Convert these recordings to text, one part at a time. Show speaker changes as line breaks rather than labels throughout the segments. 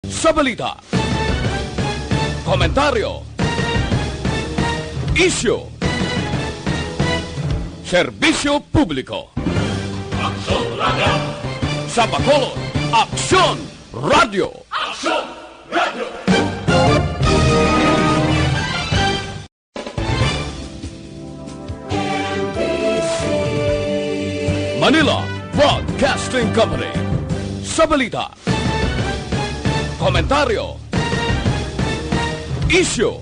sa balita, komentaryo, isyu, serbisyo publiko. Aksyon Radio! Sa Bacolod, Aksyon Radio! Aksyon Radio! Manila Broadcasting Company. Sa balita, komentaryo, isyu,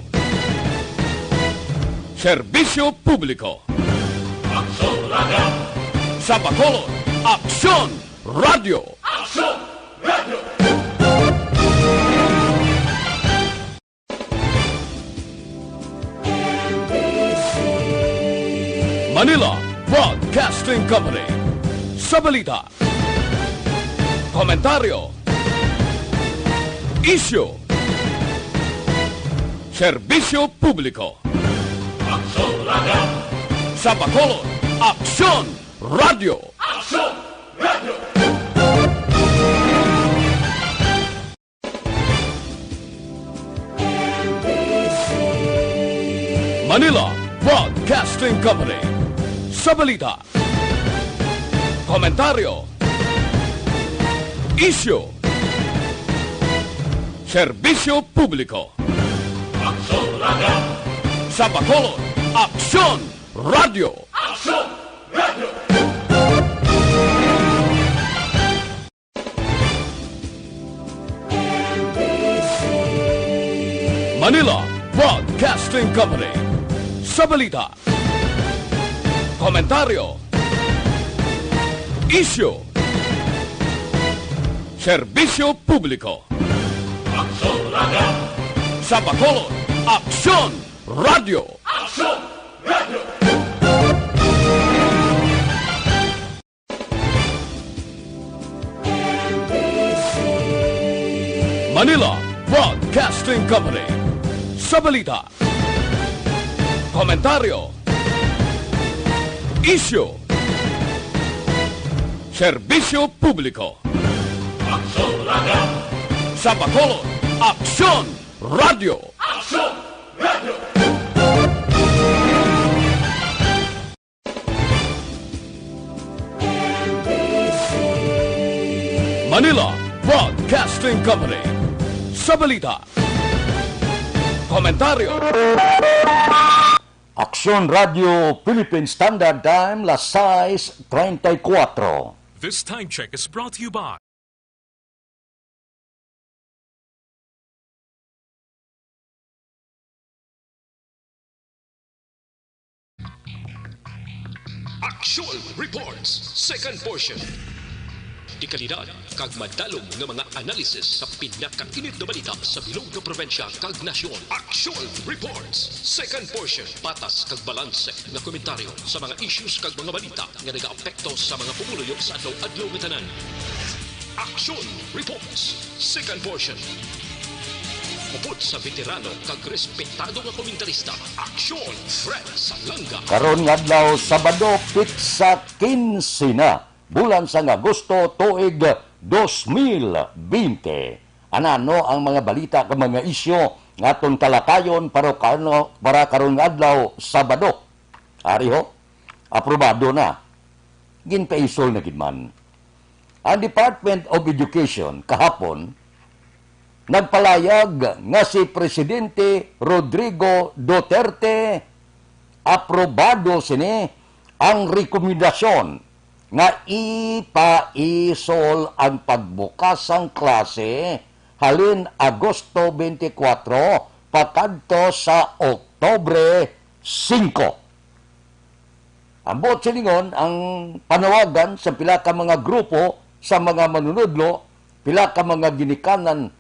serbisyo publiko. Aksyon Radio! Sa Bacolod, Aksyon Radio! Aksyon Radio! Manila Broadcasting Company. Sa balita, komentaryo, isyu, serbisyo publiko. Aksyon Radio! Sa Bacolod, Aksyon Radio! Aksyon Radio! Manila Broadcasting Company. Sa balita, komentaryo, isyu, serbisyo publiko. Aksyon Radio! Sa Bacolod, Aksyon Radio! Aksyon Radio! Manila Broadcasting Company. Sa balita, komentaryo, isyu, serbisyo publiko. Aksyon Radio! Sa Bacolod, Aksyon Radio! Aksyon Radio! Manila Broadcasting Company. Sa balita, komentaryo, isyu, serbisyo publiko. Aksyon Radio! Sa Bacolod, Aksyon Radio! Aksyon Radio! Manila Broadcasting Company. Sa balita, komentaryo,
Aksyon Radio Philippine Standard Time, las 6:34.
This time check is brought to you by
Aksyon Reports, second portion. Di kalidad, kag madalong ng mga analisis sa pinakainit na balita sa bilog na probinsya kag nasyon. Aksyon Reports, second portion. Patas kag balanse na komentaryo sa mga issues kag mga balita nga nagaapekto sa mga pumuluyo sa adlaw-adlaw nga tanan. Aksyon Reports, second portion. Upod sa veterano kag respetado nga komentarista, Aksyon Fred Salanga.
Karon nga adlaw Sabado, pitsa 15 na bulan sa Agosto tuig 2020. Anano ang mga balita kag mga isyu nga atong talakayon para karon nga adlaw Sabado. Ari ho, aprobado na. Ginpaisol na gid man. Ang Department of Education kahapon nagpalayag nga si Presidente Rodrigo Duterte aprobado sini ang rekomendasyon nga ipaisol ang pagbukasang klase halin Agosto 24 pakadto sa Oktubre 5. Ambot siningon ang panawagan sa pila ka mga grupo sa mga manunudlo, pila ka mga ginikanan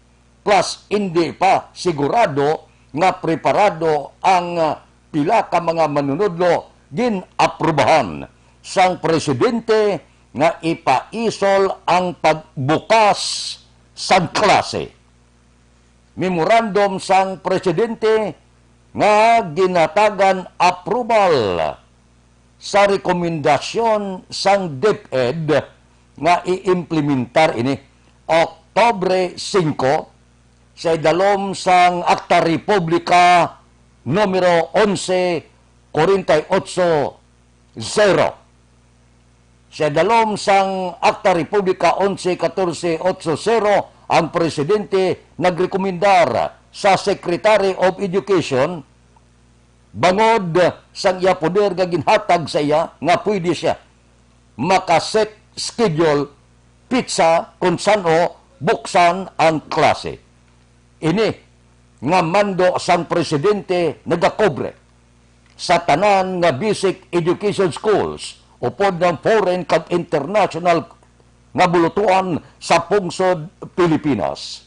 plus hindi pa sigurado nga preparado ang pila ka mga manunudlo gin-aprobahan sang presidente nga ipaisol ang pagbukas sang klase. Memorandum sang presidente nga ginatagan approval sa rekomendasyon sang DepEd nga iimplementar ini Oktubre 5 sa idalom sang Akta Republika numero 1148-0. Sa idalom sang Akta Republika 11-14-80, ang presidente nagrekomendar sa Secretary of Education bangod sang iya poder nga ginhatag sa iya nga pwede siya makaset schedule pizza kung saan buksan ang klase. Ini nga mando sang presidente nagakobre sa tanan nga basic education schools upod ng foreign kag international nga bulutuan sa pungsod Pilipinas.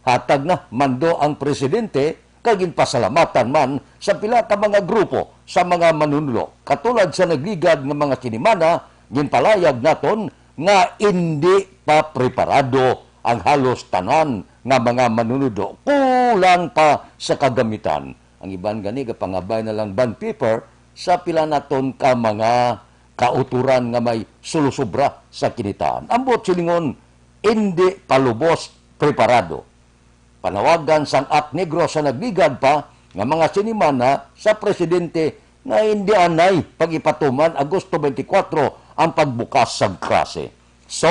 Hatag na mando ang presidente kag ginpasalamatan man sa pila ka mga grupo sa mga manunlo. Katulad sa nagligad ng mga kinimana, ginpalayag naton nga hindi pa preparado ang halos tanan nga mga manunudo. Kulang pa sa kagamitan. Ang iban gani pangabay na lang bond paper sa pila naton ka mga kauturan nga may sulusubra sa kinitaan. Ambot silingon, hindi palubos preparado. Panawagan sang At Negro sa nagligad pa nga mga sinimana sa presidente na hindi anay pag-ipatuman Agosto 24 ang pagbukas sa klase. So,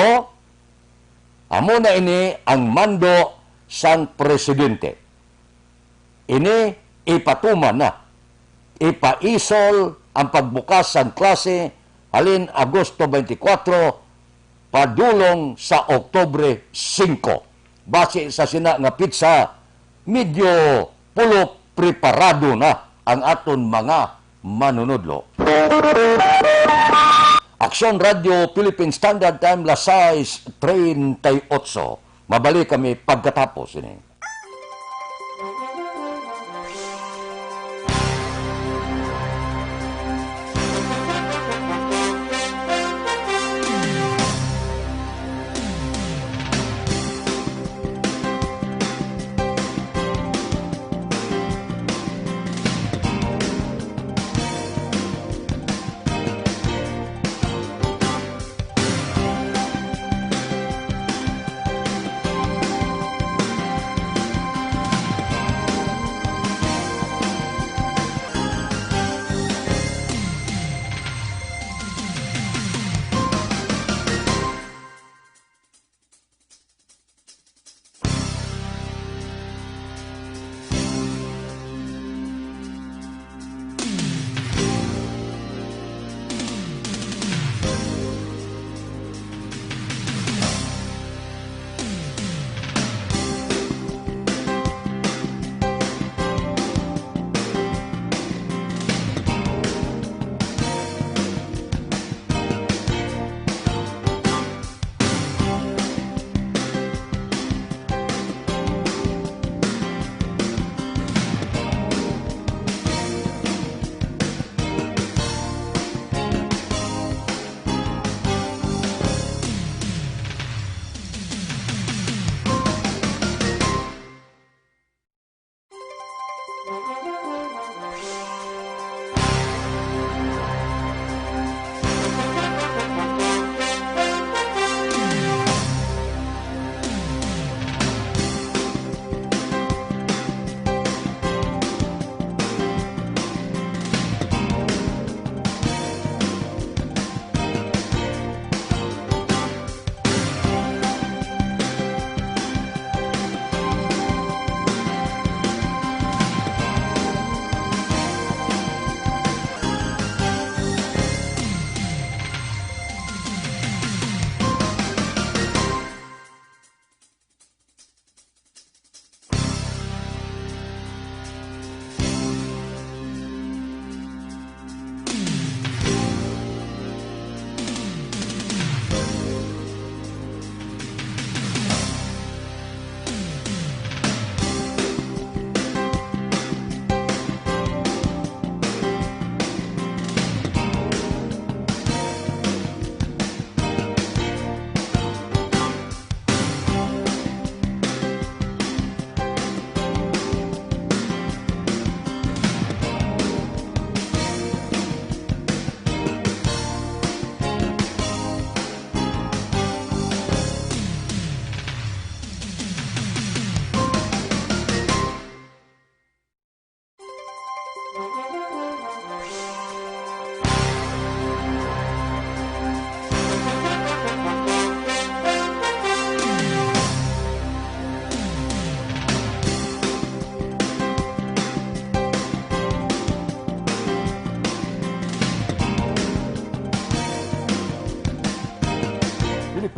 amo na ini ang mando sang presidente. Ini ipatuman na. Ipaisol ang pagbukas sa klase halin Agosto 24 padulong sa Oktubre 5. Base sa sina nga pizza, medyo pulo preparado na ang aton mga manunodlo. Aksyon Radio Philippine Standard Time, las 6:38. Mabalik kami pagkatapos ini.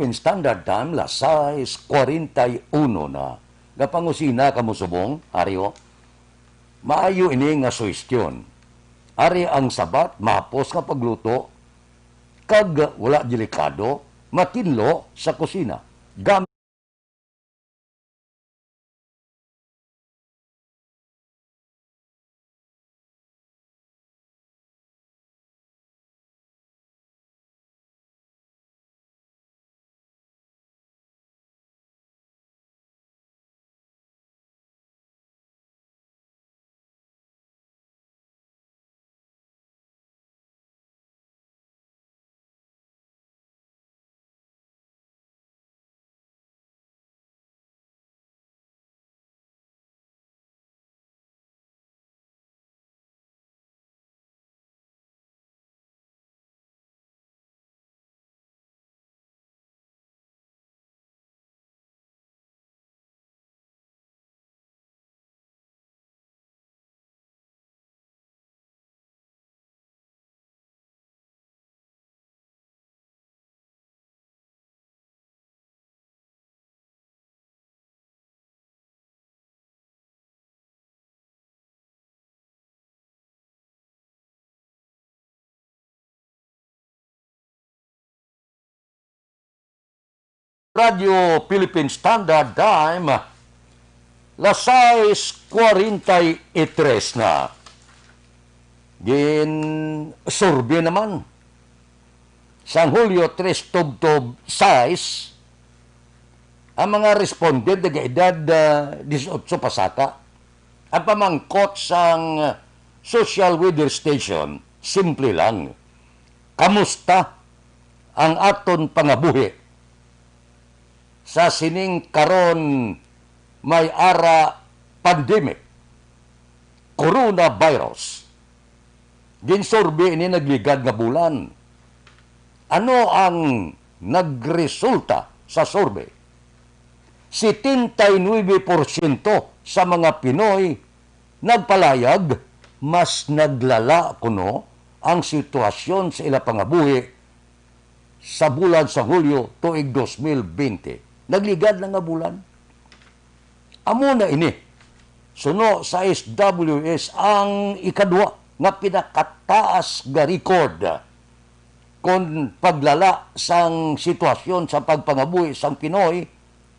Philippine Standard Time, las 6:41 na. Gapangusina kamusubong, Ario, maayo ini nga suwestyon. Ari ang sabat, mapos nga pagluto, kag wala delikado, matinlo sa kusina. Radio Philippine Standard Time, las 6:43 na. Survey naman. Sa Hulyo 3 tubtob 6, ang mga respondent na edad 18 pasaka, ang pamangkot sang social weather station, simple lang. Kamusta ang aton pangabuhi? Sa sining karon may ara pandemic, coronavirus. Ginsurvey ini nagligad nga bulan. Ano ang nagresulta sa survey? 79% sa mga Pinoy nagpalayag mas naglala kuno ang sitwasyon sa ila pangabuhi sa bulan sa Hulyo tuig 2020. Nagligad na nga bulan. Amo na ini. Suno sa SWS ang ikadwa nga pinakataas nga record kung paglala sang sitwasyon sa pagpangabuhi sang Pinoy.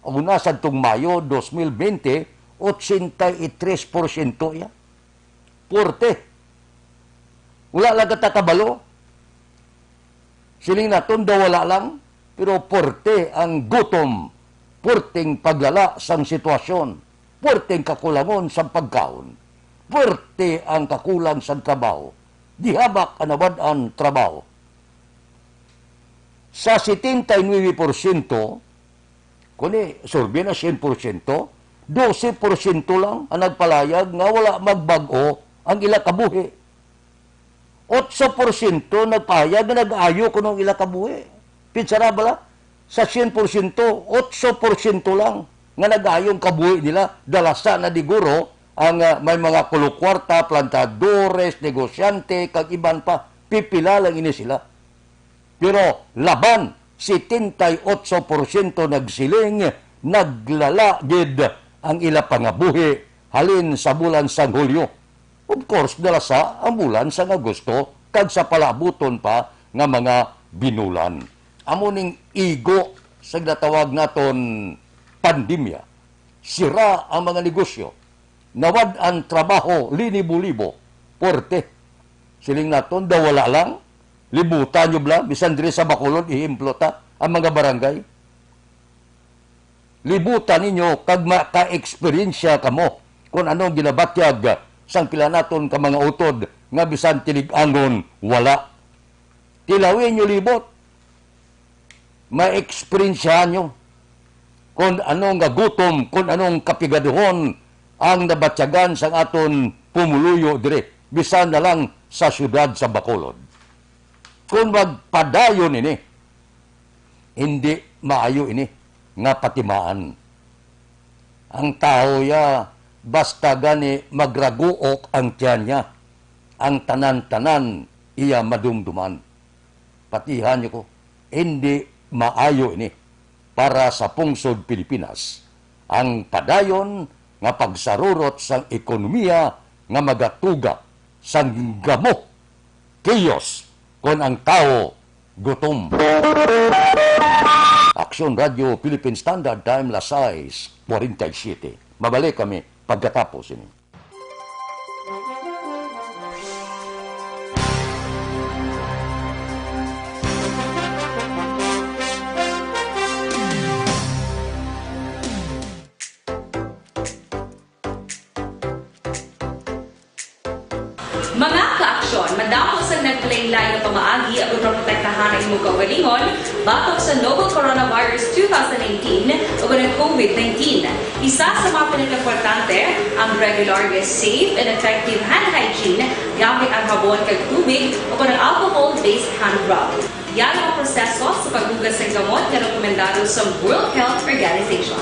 Una sa itong Mayo 2020, 83% ya. Porte. Wala lang katakabalo. Siling naton daw wala lang, pero porte ang gutom, porteng paglala sang sitwasyon, porteng kakulangon sang pagkaon, porte ang kakulang sang trabaho, dihabak anabad ang trabaho. Sa 79%, kuni survey na 100%, 12% lang ang nagpalayag nga wala magbago ang ila kabuhi. 8% nagpahayag na nag-ayo ko ng ila kabuhi. Pinsara bala? Sa 100%, 8% lang nga nag-ayong kabuhi nila. Dalasa na diguro ang may mga kulukwarta, plantadores, negosyante, kag iban pa. Pipila lang ini sila. Pero laban, 78% nagsiling, naglalagid ang ila pangabuhi halin sa bulan sa Hulyo. Of course, dalasa ang bulan sa Agosto, kag sa palabuton pa nga mga binulan. Amuning igo sa natawag naton pandemya. Sira ang mga negosyo. Nawad ang trabaho, linibo-libo. Porte. Siling naton, dawala lang. Libutan nyo bla, bisan diri sa Bacolod, ihimplota ang mga barangay. Libutan ninyo, kag maka-eksperyensya kamo kung anong ginabatyag sang pila naton ka mga utod nga bisan tilig-angon, wala. Tilawin nyo libot. Ma-eksperyensyahan nyo kung anong gutom, kung anong kapigaduhon ang nabatyagan sang aton pumuluyo dire, bisan na lang sa syudad sa Bacolod. Kung magpadayon ini, hindi maayo ini nga patimaan. Ang tao ya, basta gani magraguok ang tiyan niya, ang tanan-tanan iya madumduman. Patihan niyo ko, hindi maayo ini para sa pungsod Pilipinas. Ang padayon nga pagsarurot sang ekonomiya nga magatuga sang gamo chaos kon ang tao gutom. Aksyon Radio Philippine Standard Time las 6:47. Mabalik kami pagkatapos ini.
Mga ka-aksyon, madamo sa naglaylay na pamaagi ang protektahan ang imong kaugalingon batok sa novel coronavirus 2018 o ng COVID-19. Isa sa mga pinaka-importante ang regular, safe, and effective hand hygiene gamit ang habon kag tubig o ng alcohol-based hand rub. Yan ang proseso sa paghugas ng gamot na rekomendado sa World Health Organization.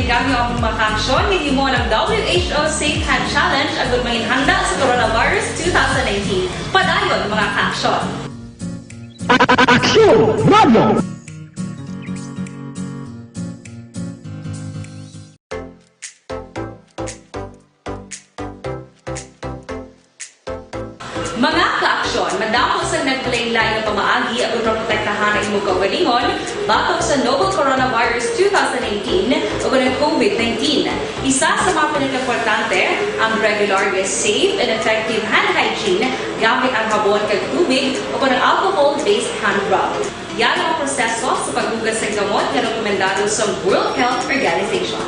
Gamit ang mga aksyon, hindi mo ng WHO Safe Hand Challenge ang gulmangin handa sa coronavirus 2019. Padayon mga aksyon.
Aksyon Radio!
Mga ka-aksyon, madamo sa naglaylay na pamaagi ang protektahan ang imong kaugalingon batok sa novel coronavirus 2018 o ng COVID-19. Isa sa mga pinaka-importante ang regular, safe, and effective hand hygiene gamit ang habon kag tubig o ng alcohol-based hand rub. Yan ang proseso sa paghugas ng gamot na rekomendado sa World Health Organization.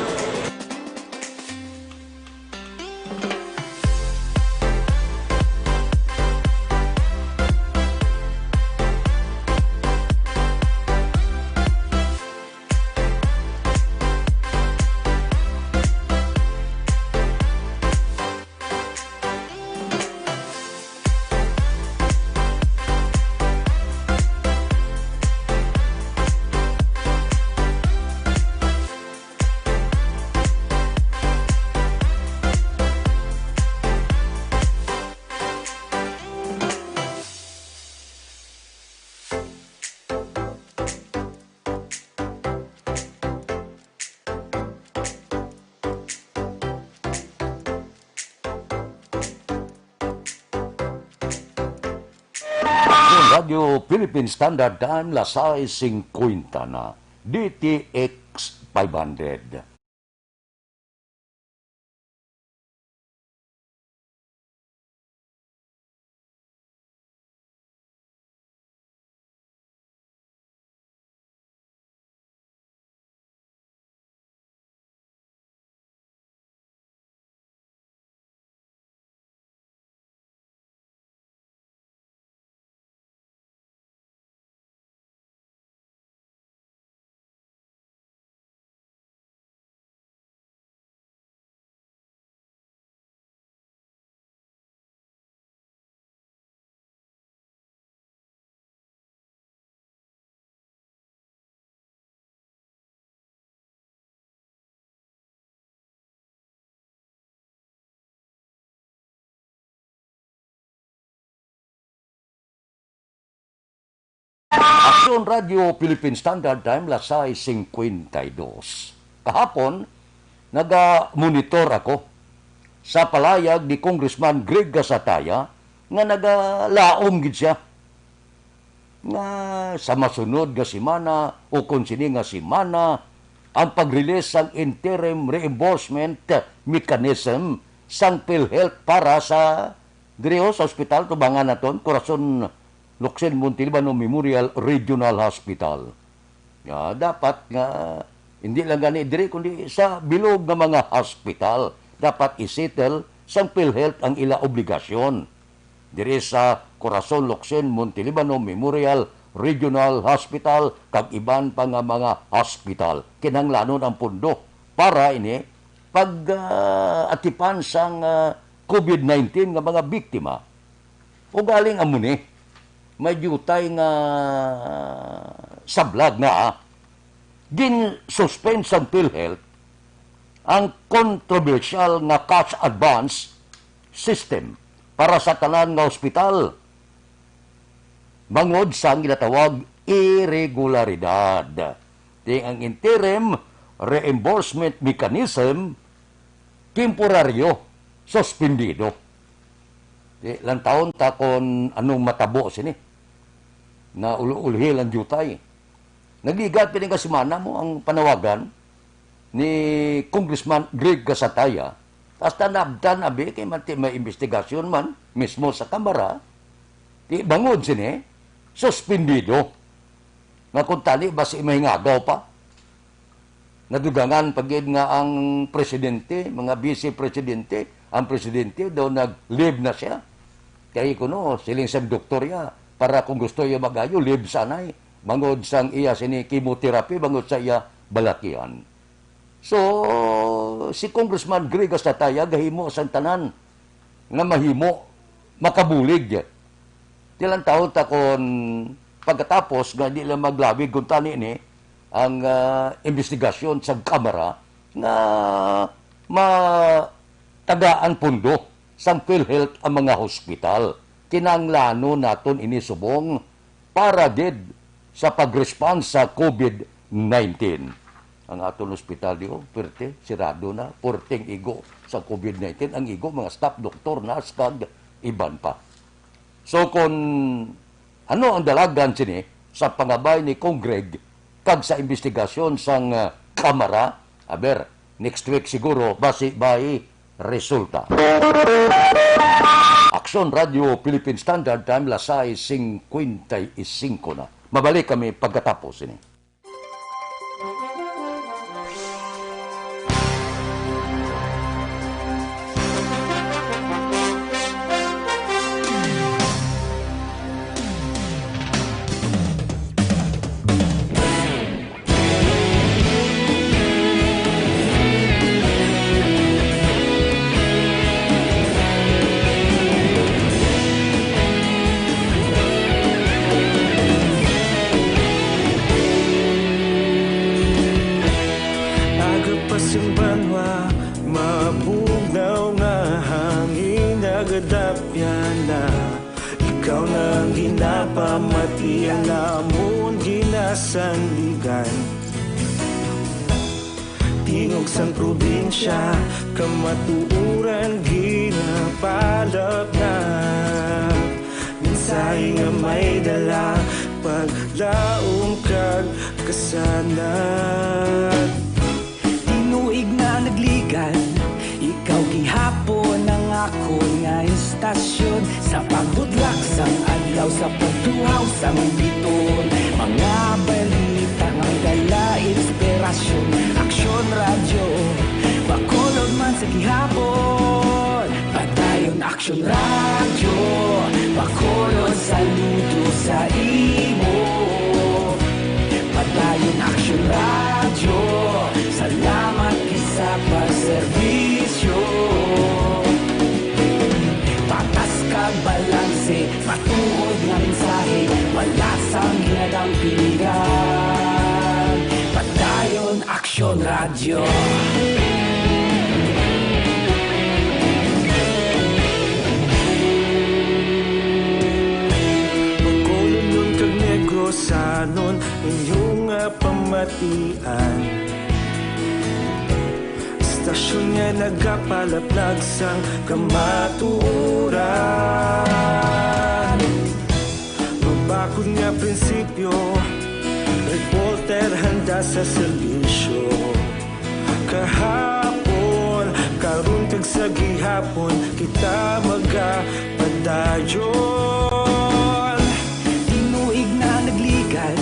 Radio Philippine Standard Time las 6:50 na DTX 500. Aksyon Radio Philippine Standard Time, lasay 52. Kahapon, naga-monitor ako sa palayag ni Congressman Greg Gasataya nga nagalaom gid siya nga sa masunod nga semana o kung sini nga semana ang pag-release ng interim reimbursement mechanism sang PhilHealth para sa Griho sa ospital tubangan naton Corazon Locsin Montalbano Memorial Regional Hospital. Ya, dapat nga hindi lang gani diri kundi sa bilog nga mga hospital dapat isettle sang PhilHealth ang ila obligasyon. Diri sa Corazon Locsin Montalbano Memorial Regional Hospital kag iban pa nga mga hospital kinahanglanon ang pundo para ini pag atipan sang COVID-19 nga mga biktima. O galing amuni may jutay nga sablag na gin-suspend sa PhilHealth ang controversial nga cash advance system para sa tanan nga ospital bangod sa ginatawag irregularidad. Ang interim reimbursement mechanism temporaryo suspendido. Ilang taon ta kon anong matabo sini na ulhil ang jutay. Nagigat pining kasimana mo ang panawagan ni Congressman Greg Gasataya. Hasta nabdan abi kay may investigasyon man mismo sa kamara. Di bangod sini suspendido. Nga kung tali basi may ngagaw pa. Nadugangan pagid nga ang presidente, mga vice-presidente, ang presidente daw nag-leave na siya. Kaya kuno, siling sa doktorya, para kung gusto iya magayo, leave sanay. Bangod sang iya sini chemotherapy, bangod sa iya balakihan. So, si Congressman Greg Gasataya, gahimo sa tanan, nga mahimo, makabulig. Tilang taon ta kon pagkatapos, nga di lang maglawig kung tani ni, ang investigasyon sa kamera na matagaan pundo sa PhilHealth ang mga hospital. Kinanglano naton inisubong para did sa pag-response sa COVID-19. Ang aton hospital diyo, perte, sirado na, porteng igo sa COVID-19. Ang igo, mga staff, doktor, nurse, kag iban pa. So kung ano ang dalagan sini sa pangabay ni Kong Greg kag sa investigasyon sang kamera, aber, next week siguro, basi by resulta. Aksyon Radio Philippine Standard Time, lasay 55 na. Mabalik kami pagkatapos ini.
Ikaw nang ginapamati ang amon ginasandigan. Tingog sang probinsya, kamatuuran ginapalap na. Minsay nga may dala, paglaom kag kasanat. Tinuig na nagligan, ikaw gihapon ang ako nga istasyon. Sa pagudlak sang adlaw, sa pagtuhaw sang biton. Mga balita ang dala inspirasyon. Aksyon radyo, bakolod man sa gihapon. Patayon aksyon radyo, bakolod saludo sa imo. Patayon aksyon radyo, salamat isa pa serbisyo. Patas kag balanse, matuod nga mensahe, wala sang ginadang piligan. Patayon aksyon radyo. Sa palaplag sang kamatuuran. Mabakod nga prinsipyo, reporter handa sa serbisyo. Kahapon, karon kag sa gihapon, kita magapadayon.
Tinuig na nagligan,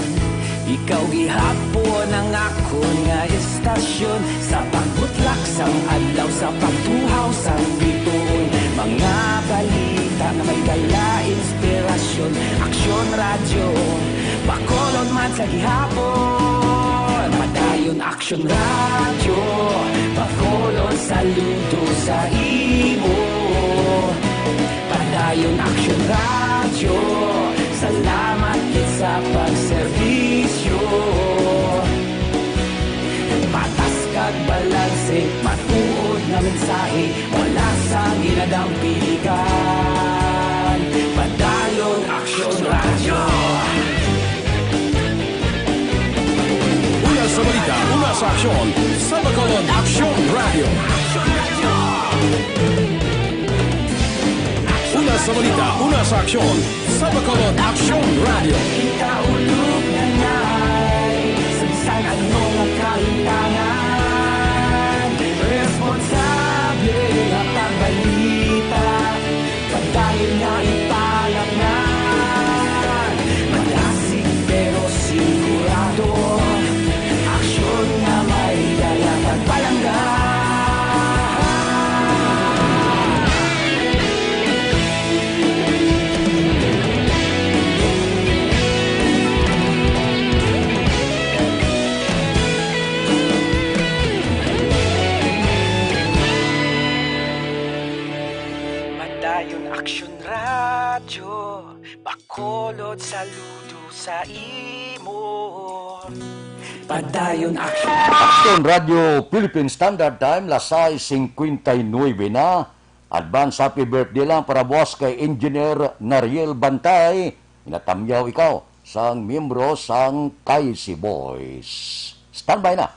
ikaw gihapon ang akon nga estasyon. Sa pagbutlak sang adlaw, sa pagtuhaw sang bituon, mga balita na may dala inspirasyon. Aksyon radyo, Bacolod man sa gihapon. Padayon Aksyon radyo, Bacolod saludo sa imo. Padayon Aksyon radyo, salamat gid sa pagserbisyo. Patas kag balanse, matuod na mensahe, wala sa ginadampilikan. Padayon Aksyon radyo.
Una sa balita, una sa aksyon, sa Bacolod Aksyon Radio. Una sa balita, una sa aksyon, sa Bacolod Aksyon Radio.
Kita ulog na na'y sansan anong ang kahintangan. Responsable ang pagbalita, pagdayon na ipalaknan. Malasig pero sigurado, aksyon na may dala pagpalanggan. Padayon Aksyon radyo, Bacolod saludo sa imo. Padayon Aksyon.
Aksyon Radio Philippine Standard Time, las 6:59 na. Advance happy birthday lang para boss kay Engineer Nariel Bantay. Inatamyaw ikaw sang miyembro sang Kaisi Boys. Standby na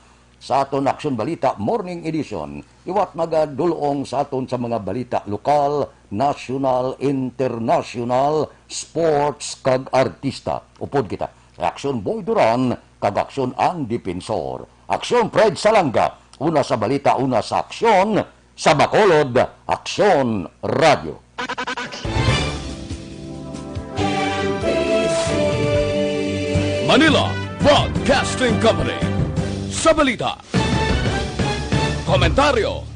sa aton Aksyon Balita Morning Edition. Iwat magadulong sa aton sa mga balita lokal, national, international, sports kag artista. Upod kita. Aksyon Boy Duran kag Aksyon ang Dipensor. Aksyon Fred Salanga. Una sa balita, una sa aksyon. Sa Bacolod, Aksyon Radio.
Manila Broadcasting Company. Sa balita, komentaryo,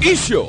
isyu,